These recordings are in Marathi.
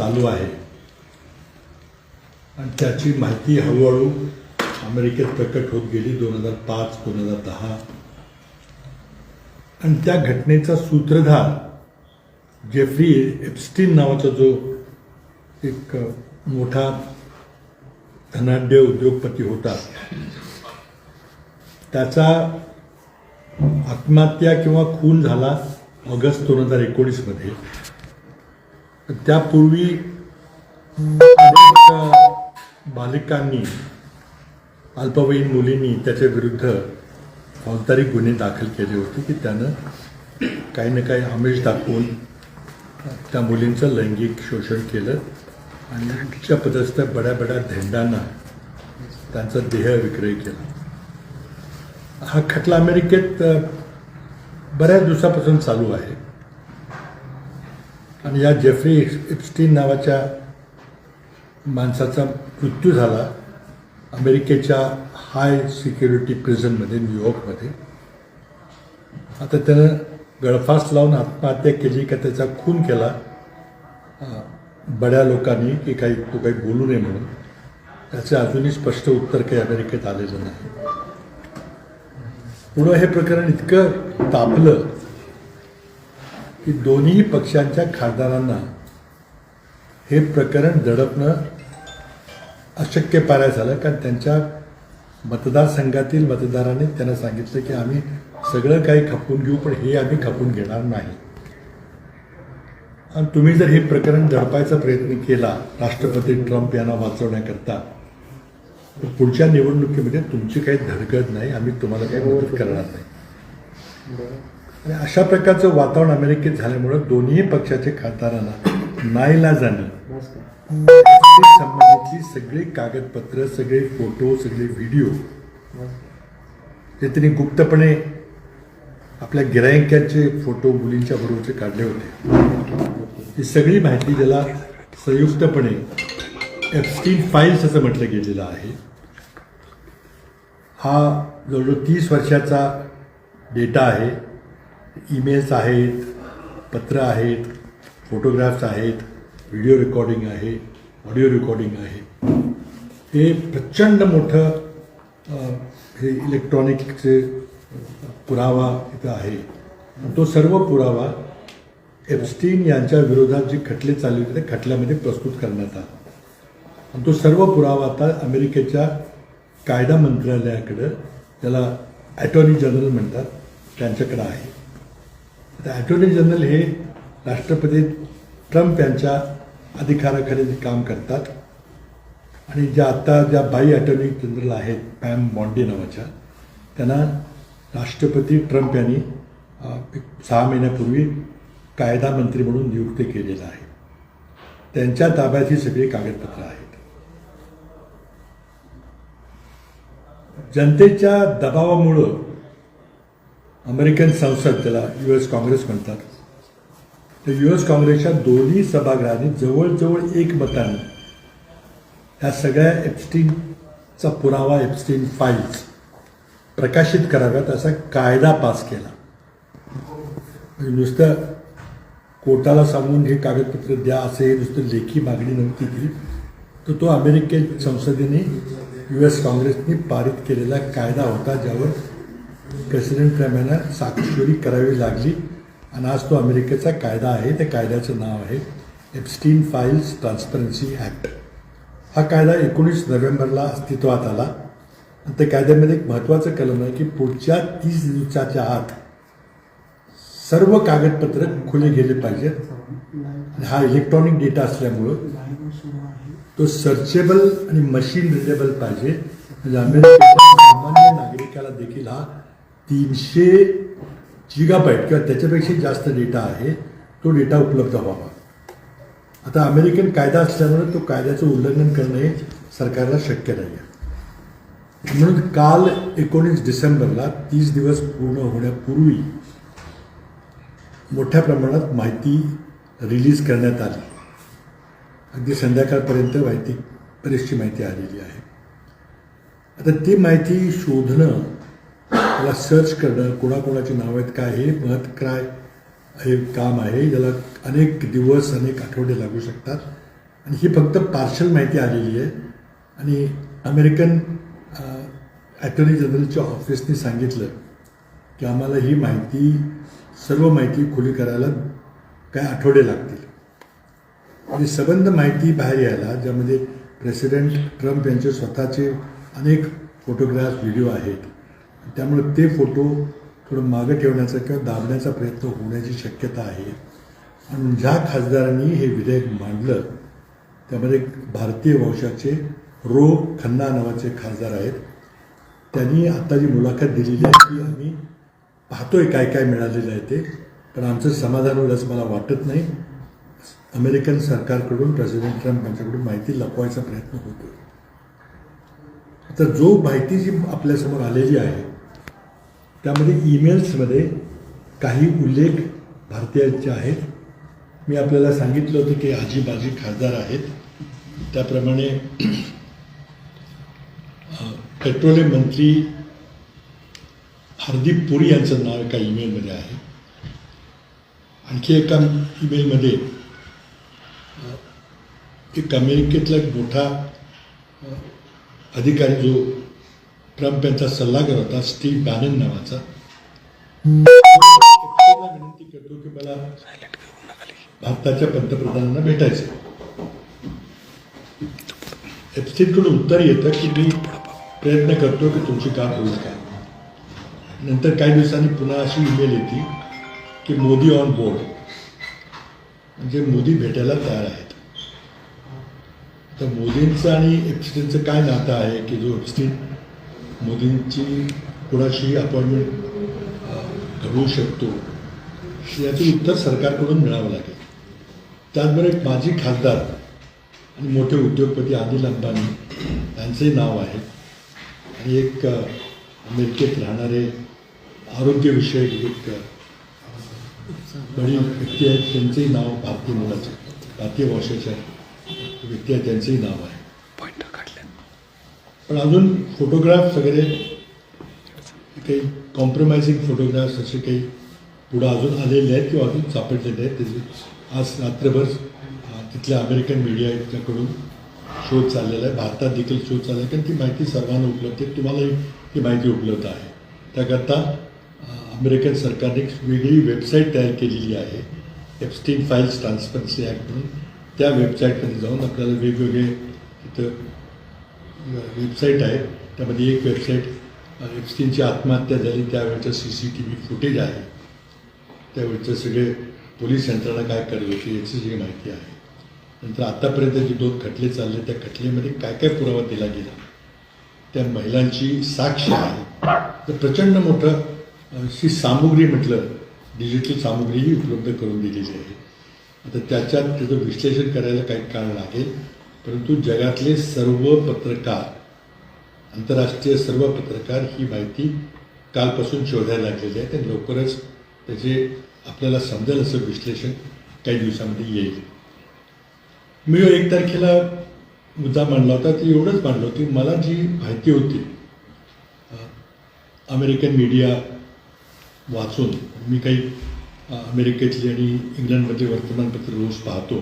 चालू आहे आणि त्याची माहिती हळूहळू अमेरिकेत प्रकट होत गेली 2005 2010. आणि त्या घटनेचा सूत्रधार जेफ्री एप्स्टीन नावाचा जो एक मोठा धनाढ्य उद्योगपती होता, त्याचा आत्महत्या किंवा खून झाला ऑगस्ट 2019 मध्ये. त्यापूर्वी अनेक बालिकांनी, अल्पवयीन मुलींनी त्याच्या विरुद्ध फौजदारी गुन्हे दाखल केले होते की त्यानं काही ना काही आमिष दाखवून त्या मुलींचं लैंगिक शोषण केलं आणि उच्चपदस्थ बड्या बड्या धेंडांना त्यांचा देह विक्रय केला. हा खटला अमेरिकेत बऱ्याच दिवसापासून चालू आहे आणि या जेफ्री एप्स्टीन नावाच्या माणसाचा मृत्यू झाला अमेरिकेच्या हाय सिक्युरिटी प्रिझनमध्ये, न्यूयॉर्कमध्ये. आता त्यानं गळफास लावून आत्महत्या केली का त्याचा खून केला बड्या लोकांनी की तो काही बोलू नये म्हणून, त्याचं अजूनही स्पष्ट उत्तर काही अमेरिकेत आलेलं नाही. पुढं हे प्रकरण इतकं तापलं की दोन्ही पक्षांच्या खासदारांना हे प्रकरण दडपणं अशक्य पार झालं, कारण त्यांच्या मतदारसंघातील मतदारांनी त्यांना सांगितलं की आम्ही सगळं काही खपवून घेऊ, पण हे आम्ही खपवून घेणार नाही. आणि तुम्ही जर हे प्रकरण दडपायचा प्रयत्न केला राष्ट्रपती ट्रम्प यांना वाचवण्याकरता, तर पुढच्या निवडणुकीमध्ये तुमची काही धडगड नाही, आम्ही तुम्हाला काही मदत करणार नाही. आणि अशा प्रकारचं वातावरण अमेरिकेत झाल्यामुळं दोन्ही पक्षाच्या खासदारांना नाईलाजाने संबंधितली सगळी कागदपत्र, सगळे फोटो, सगळे व्हिडिओ जे त्यांनी गुप्तपणे आपल्या गिरायकांचे फोटो मुलींच्या बरोबरचे काढले होते, ही सगळी माहिती त्याला संयुक्तपणे एप्स्टीन फाईल्स असं म्हटलं गेलेलं आहे. हा जवळजवळ 30 वर्षाचा डेटा आहे. ईमेल्स आहेत, पत्र आहेत, फोटोग्राफ्स आहेत, व्हिडिओ रेकॉर्डिंग आहे, ऑडिओ रेकॉर्डिंग आहे. हे प्रचंड मोठं हे इलेक्ट्रॉनिकचे पुरावा इथं आहे. तो सर्व पुरावा एप्स्टीन यांच्या विरोधात जे खटले चालले होते त्या खटल्यामध्ये प्रस्तुत करण्यात आला. आणि तो सर्व पुरावा आता अमेरिकेच्या कायदा मंत्रालयाकडं, त्याला ॲटॉर्नी जनरल म्हणतात, त्यांच्याकडं आहे. आता ॲटॉर्नी जनरल हे राष्ट्रपती ट्रम्प यांच्या अधिकाराखाली काम करतात. आणि ज्या बाई अटॉर्नी जनरल आहेत पॅम बॉन्डी नावाच्या, त्यांना राष्ट्रपती ट्रम्प यांनी 6 महिन्यापूर्वी कायदा मंत्री म्हणून नियुक्त केलेलं आहे. त्यांच्या ताब्यात ही सगळी कागदपत्र आहेत. जनतेच्या दबावामुळं अमेरिकन संसद, ज्याला US काँग्रेस म्हणतात, तर US काँग्रेसच्या दोन्ही सभागृहांनी जवळजवळ एकमताने ह्या सगळ्या एप्स्टीनचा पुरावा, एप्स्टीन फाईल्स प्रकाशित कराव्यात असा कायदा पास केला. नुसतं कोर्टाला सांगून हे कागदपत्र द्या असे नुसतं लेखी मागणी नव्हती ती, तर तो अमेरिकन संसदेने US काँग्रेसने पारित केलेला कायदा होता, ज्यावर प्रेसिडेंट ट्रम्प यांना स्वाक्षरी करावी लागली. आणि आज तो अमेरिकेचा कायदा आहे. त्या कायद्याचं नाव आहे एप्स्टीन फाईल्स ट्रान्सपरन्सी ॲक्ट. हा कायदा 19 नोव्हेंबरला अस्तित्वात आला. आणि त्या कायद्यामध्ये एक महत्त्वाचं कलम आहे की पुढच्या 30 दिवसाच्या आत सर्व कागदपत्र खुले गेले पाहिजेत. आणि हा इलेक्ट्रॉनिक डेटा असल्यामुळं तो सर्चेबल आणि मशीन रिडेबल पाहिजे. म्हणजे अमेरिकेच्या सामान्य नागरिकाला देखील हा 300 GB किंवा त्याच्यापेक्षा जास्त डेटा आहे, तो डेटा उपलब्ध व्हावा. आता अमेरिकन कायदा असल्यामुळे तो कायद्याचं उल्लंघन करणं हे सरकारला शक्य नाही आहे. म्हणून काल 19 डिसेंबरला 30 दिवस पूर्ण होण्यापूर्वी मोठ्या प्रमाणात माहिती रिलीज करण्यात आली. अगदी संध्याकाळपर्यंत बरीचशी माहिती आलेली आहे. आता ती माहिती शोधणं, त्याला सर्च करणं, कोणाकोणाची नावं आहेत काय, हे काम आहे. ज्याला अनेक दिवस, अनेक आठवडे लागू शकतात. आणि ही फक्त पार्शल माहिती आलेली आहे. आणि अमेरिकन ॲटर्नी जनरलच्या ऑफिसने सांगितलं की आम्हाला ही माहिती सर्व माहिती खुली करायला काही आठवडे लागतील. आणि सबंध माहिती बाहेर यायला ज्यामध्ये प्रेसिडेंट ट्रम्प यांचे स्वतःचे अनेक फोटोग्राफ्स व्हिडिओ आहेत, त्यामुळे ते फोटो थोडं मागं ठेवण्याचा किंवा दाबण्याचा प्रयत्न होण्याची शक्यता आहे. आणि ज्या खासदारांनी हे विधेयक मांडलं त्यामध्ये भारतीय वंशाचे रो खन्ना नावाचे खासदार आहेत. त्यांनी आता जी मुलाखत दिलेली आहे की आम्ही पाहतोय काय काय मिळालेलं आहे ते, पण आमचं समाधान होईल असं मला वाटत नाही. अमेरिकन सरकारकडून प्रेसिडेंट ट्रम्प यांच्याकडून माहिती लपवायचा प्रयत्न होतो. तर जो माहिती जी आपल्यासमोर आलेली आहे त्यामध्ये ईमेल्समध्ये काही उल्लेख भारतीयांचे आहेत. मी आपल्याला सांगितलं होतं की आजीबाजी खासदार आहेत, त्याप्रमाणे पेट्रोलियम मंत्री हरदीप पुरी यांचं नाव एका ईमेलमध्ये आहे. आणखी एका ईमेलमध्ये एक अमेरिकेतला एक मोठा अधिकारी जो ट्रम्प यांचा सल्लागार होता, स्टीव्ह बॅनन नावाचा, विनंती करतो की मला भारताच्या पंतप्रधानांना भेटायचं. एप्स्टीनकडून उत्तर येतं की मी प्रयत्न करतो की तुमची काम होईल का. नंतर काही दिवसांनी पुन्हा अशी ईमेल येते की मोदी ऑन बोर्ड, म्हणजे मोदी भेटायला तयार आहेत. तर मोदींचं आणि एप्स्टीनचं काय नातं आहे की जो एप्स्टीन मोदींची कोणाशी अपॉइंटमेंट घडवू शकतो, याचं उत्तर सरकारकडून मिळावं लागेल. त्याचबरोबर एक माजी खासदार आणि मोठे उद्योगपती अनिल अंबानी यांचंही नाव आहे. आणि एक अमेरिकेत राहणारे आरोग्यविषयक एक बडी व्यक्ती आहेत, त्यांचंही नाव भारतीय मुलाचे भारतीय वंशाचे व्यक्ती आहेत, त्यांचंही नाव आहे. पण अजून फोटोग्राफ्स वगैरे काही कॉम्प्रोमाइजिंग फोटोग्राफ्स असे काही पुढं अजून आलेले आहेत किंवा अजून सापडलेले आहेत. त्याचे आज रात्रभर तिथल्या अमेरिकन मीडियाकडून शोध चाललेला आहे, भारतात देखील शोध चालला आहे, कारण ती माहिती सर्वांना उपलब्ध आहे, तुम्हालाही ती माहिती उपलब्ध आहे. त्याकरता अमेरिकन सरकारने एक वेगळी वेबसाईट तयार केलेली आहे, एप्स्टीन फाईल्स ट्रान्सपरन्सी ॲक्ट म्हणून. त्या वेबसाईटमध्ये जाऊन आपल्याला वेगवेगळे तिथं वेबसाईट आहेत. त्यामध्ये एक वेबसाईट एप्स्टीनची आत्महत्या झाली त्यावेळेचं CCTV फुटेज आहे, त्यावेळेचं सगळे पोलीस यंत्रणा काय करत होती याची जी माहिती आहे. नंतर आत्तापर्यंत जे 2 खटले चालले त्या खटलेमध्ये काय काय पुरावा दिला गेला, त्या महिलांची साक्ष आहे. तर प्रचंड मोठं अशी सामुग्री म्हटलं डिजिटल सामुग्रीही उपलब्ध करून दिलेली आहे. आता त्याचं विश्लेषण करायला काही काळ लागेल, परंतु जगातले सर्व पत्रकार, आंतरराष्ट्रीय सर्व पत्रकार ही माहिती कालपासून शोधायला लागलेली आहे. ते लवकरच त्याचे आपल्याला समजेल असं विश्लेषण काही दिवसामध्ये येईल. मी 1 तारखेला मुद्दा मांडला होता, ती एवढंच मांडलं होती, मला जी माहिती होती अमेरिकन मीडिया वाचून, मी काही अमेरिकेतली आणि इंग्लंडमधली वर्तमानपत्र रोज पाहतो,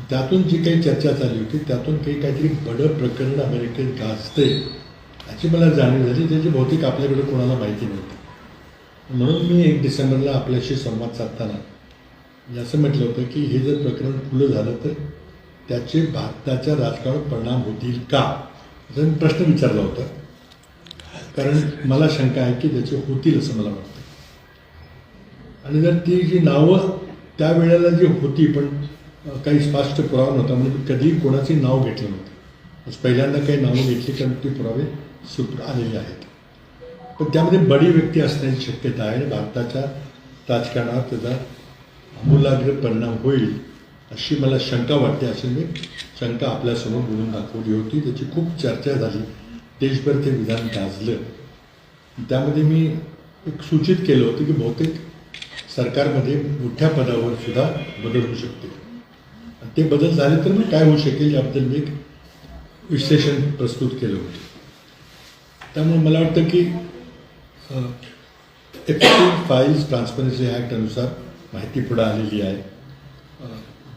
त्यातून जी काही चर्चा चालली होती त्यातून काहीतरी बडं प्रकरण अमेरिकेत गाजते याची मला जाणीव झाली, ज्याची बहुतेक आपल्याकडे कोणाला माहिती नव्हती. म्हणून मी 1 डिसेंबरला आपल्याशी संवाद साधताना असं म्हटलं होतं की हे जर प्रकरण खुलं झालं तर त्याचे भारताच्या राजकारणावर परिणाम होतील का, असा मी प्रश्न विचारला होता. कारण मला शंका आहे की त्याचे होतील असं मला वाटतं. आणि जर ती जी नावं त्यावेळेला जी होती पण काही स्पष्ट पुरावा नव्हता, म्हणजे कधी कोणाची नाव घेतलं नव्हतं, पहिल्यांदा काही नावं घेतली कारण ते पुरावे सुट आलेले आहेत. पण त्यामध्ये बडी व्यक्ती असण्याची शक्यता आहे आणि भारताच्या राजकारणावर त्याचा आमूलाग्र परिणाम होईल अशी मला शंका वाटते. अशी मी शंका आपल्यासमोर बोलून दाखवली होती, त्याची खूप चर्चा झाली, देशभर ते विधान गाजलं. त्यामध्ये मी एक सूचित केलं होतं की बहुतेक सरकारमध्ये मोठ्या पदावर सुद्धा बदल होऊ शकते. ते बदल झाले तर मग काय होऊ शकेल याबद्दल मी एक विश्लेषण प्रस्तुत केलं होतं. त्यामुळे मला वाटतं की एप्स्टीन फाईल्स ट्रान्सपरन्सी ॲक्ट अनुसार माहिती पुढे आलेली आहे.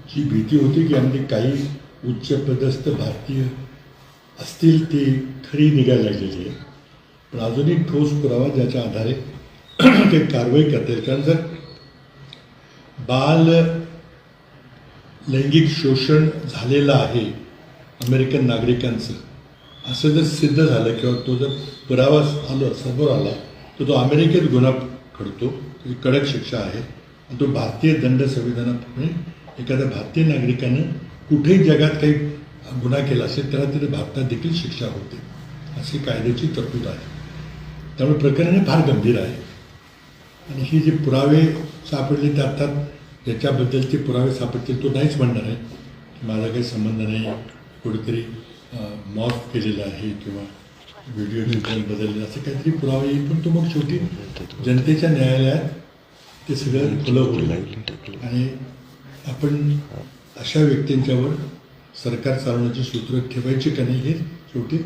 जी भीती होती की आमची काही उच्चपदस्थ भारतीय असतील ती खरी निघायला लागलेली आहे. पण अजूनही ठोस पुरावा ज्याच्या आधारे ते कारवाई करता येईल. कारण जर बाल लैंगिक शोषण झालेलं आहे अमेरिकन नागरिकांचं असं जर सिद्ध झालं किंवा तो जर पुरावा आला समोर आला तर तो अमेरिकेत गुन्हा घडतो, त्याची कडक शिक्षा आहे. आणि तो भारतीय दंड संविधानाप्रमाणे एखाद्या भारतीय नागरिकानं कुठेही जगात काही गुन्हा केला असेल त्याला तिथे भारतात देखील शिक्षा होते, अशी कायद्याची तरतूद आहे. त्यामुळे प्रकरण हे फार गंभीर आहे. आणि ही जे पुरावे सापडले ते अर्थात ज्याच्याबद्दलचे पुरावे सापडतील तो नाहीच म्हणणार आहे की माझा काही संबंध नाही, कुठेतरी मॉर्फ केलेला आहे किंवा व्हिडिओ चित्रण बदललेलं असं काहीतरी पुरावा येईल. पण तो मग शेवटी जनतेच्या न्यायालयात ते सगळं खुलं होईल. आणि आपण अशा व्यक्तींच्यावर सरकार चालवण्याची सूत्र ठेवायची का नाही हे शेवटी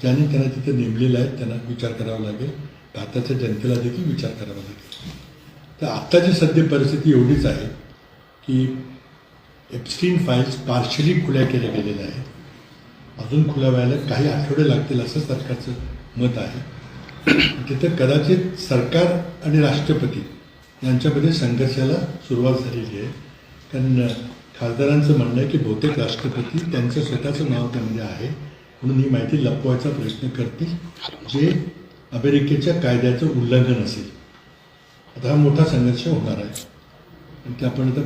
ज्यांनी त्यांना तिथे नेमलेलं आहे त्यांना विचार करावा लागेल. भारताच्या जनतेला देखील विचार करावा लागेल. तर आत्ताची सध्या परिस्थिती एवढीच आहे की एप्स्टीन फाईल्स पार्शली खुल्या केल्या गेलेल्या आहेत. अजून खुल्या व्हायला काही आठवडे लागतील असं सरकारचं मत आहे. तिथं कदाचित सरकार आणि राष्ट्रपती यांच्यामध्ये संघर्षाला सुरुवात झालेली आहे. कारण खासदारांचं म्हणणं आहे की बहुतेक राष्ट्रपती त्यांचं स्वतःचं नाव त्यामध्ये आहे म्हणून ही माहिती लपवायचा प्रयत्न करतील जे अमेरिकेच्या कायद्याचं उल्लंघन असेल. आता हा मोठा संघर्ष होणार आहे आणि ते आपण आता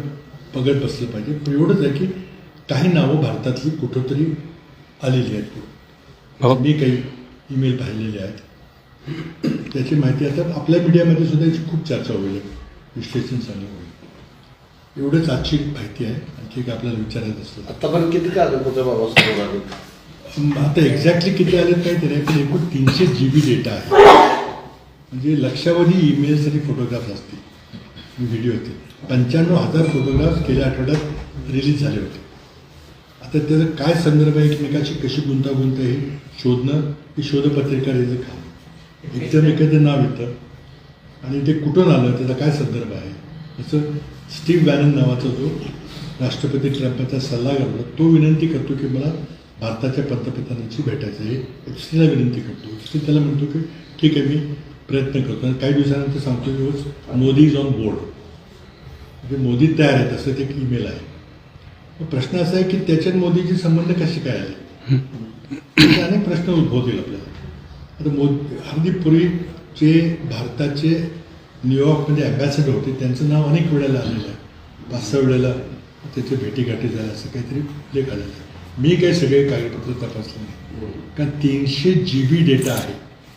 बघत बसलं पाहिजे. पण एवढंच आहे की काही नावं भारतातली कुठंतरी आलेली आहेत. मी काही ईमेल पाहिलेले आहेत त्याची माहिती आता आपल्या मीडियामध्ये सुद्धा याची खूप चर्चा होईल, विश्लेषण चांगलं होईल. एवढंच आजची माहिती आहे. आणखी काय आपल्याला विचारायचं असतं आतापर्यंत किती कागदपत्र बाबा आता एक्झॅक्टली किती आले माहिती नाही, पण एकूण 300 GB डेटा आहे. म्हणजे लक्षावधी ईमेल्स आणि फोटोग्राफ्स असतील, व्हिडिओ होते. 95,000 फोटोग्राफ्स गेल्या आठवड्यात रिलीज झाले होते. आता त्याचं काय संदर्भ आहे, एकमेकाची कशी गुंतागुंत हे शोधणं, ही शोधपत्रिका द्यायचं काम. एकदम एखादं नाव येतं आणि ते कुठून आलं, त्याचा काय संदर्भ आहे. जसं स्टीव्ह बॅनन नावाचा जो राष्ट्रपती ट्रम्पचा सल्लागार होता तो विनंती करतो की मला भारताच्या पंतप्रधानांशी भेटायचं आहे. एप्स्टीनला विनंती करतो. एप्स्टीन त्याला म्हणतो की ठीक आहे मी प्रयत्न करतो. आणि काही दिवसानंतर सांगतो की मोदी इज ऑन बोर्ड, म्हणजे मोदी तयार आहेत असं ते एक ईमेल आहे. प्रश्न असा आहे की त्याच्यात मोदीचे संबंध कसे काय आले, अनेक प्रश्न उद्भवतील आपल्याला. आता अगदी पूर्वी जे भारताचे न्यूयॉर्कमध्ये ॲम्बॅसेडर होते त्यांचं नाव अनेक वेळेला आलेलं आहे. 5-6 वेळेला त्याचे भेटीगाठी झाल्या असं काहीतरी लेख आलेलं आहे. मी काही सगळे कागदपत्र तपासले नाही कारण 300 GB डेटा आहे.